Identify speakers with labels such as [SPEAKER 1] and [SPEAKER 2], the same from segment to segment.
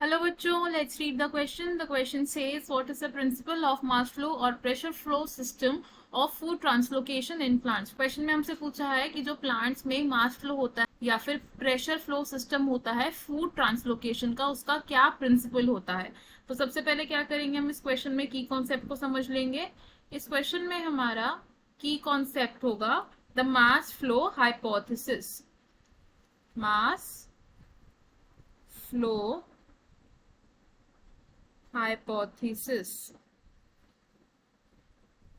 [SPEAKER 1] Hello बच्चों, let's read the question. The question says what is the principle of mass flow और pressure flow system of food translocation in plants. Question में हमसे पूछा है कि जो प्लांट्स में मास फ्लो होता है या फिर प्रेशर फ्लो सिस्टम होता है फूड ट्रांसलोकेशन का, उसका क्या प्रिंसिपल होता है. तो सबसे पहले क्या करेंगे, हम इस क्वेश्चन में की कॉन्सेप्ट को समझ लेंगे. इस क्वेश्चन में हमारा की कॉन्सेप्ट होगा the mass flow hypothesis. Mass flow hypothesis.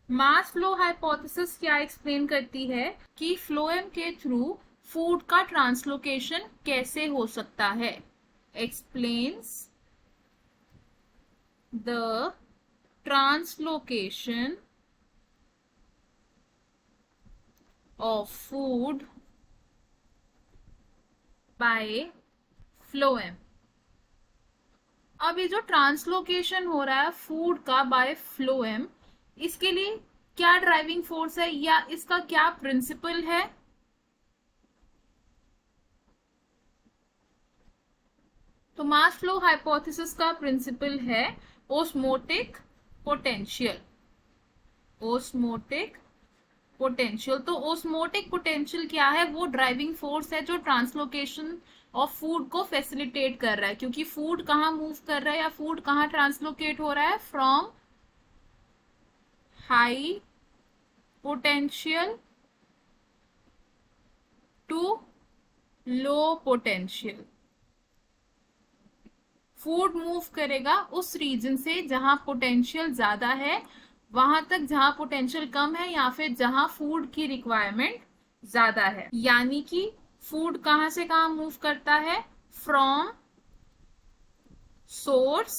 [SPEAKER 1] Mass flow hypothesis क्या एक्सप्लेन करती है कि फ्लोएम के थ्रू फूड का ट्रांसलोकेशन कैसे हो सकता है. Explains the translocation of food by phloem. अब ये जो ट्रांसलोकेशन हो रहा है फूड का बाय फ्लोएम, इसके लिए क्या ड्राइविंग फोर्स है या इसका क्या प्रिंसिपल है. तो मास फ्लो हाइपोथेसिस का प्रिंसिपल है ओस्मोटिक पोटेंशियल. Osmotic potential. तो ओस्मोटिक पोटेंशियल क्या है, वो ड्राइविंग फोर्स है जो ट्रांसलोकेशन ऑफ फूड को फैसिलिटेट कर रहा है. क्योंकि फूड कहाँ मूव कर रहा है या फूड कहाँ ट्रांसलोकेट हो रहा है, from high potential to low potential. Food move करेगा उस रीजन से जहां पोटेंशियल ज्यादा है वहां तक जहां पोटेंशियल कम है या फिर जहां फूड की रिक्वायरमेंट ज्यादा है. यानी कि फूड कहां से कहां मूव करता है, फ्रॉम सोर्स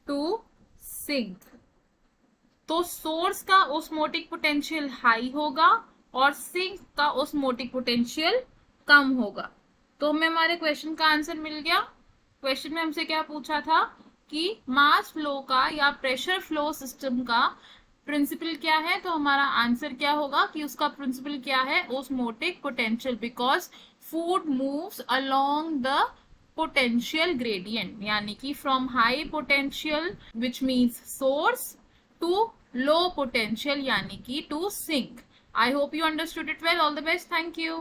[SPEAKER 1] टू सिंक. तो सोर्स का ओस्मोटिक पोटेंशियल हाई होगा और सिंक का ओस्मोटिक पोटेंशियल कम होगा. तो हमें हमारे क्वेश्चन का आंसर मिल गया. क्वेश्चन में हमसे क्या पूछा था कि मास फ्लो का या प्रेशर फ्लो सिस्टम का प्रिंसिपल क्या है. तो हमारा आंसर क्या होगा कि उसका प्रिंसिपल क्या है, osmotic potential. Because food moves along the potential gradient, यानी कि from high potential which means source to low potential yani ki to sink. I hope you understood it well. All the best. Thank you.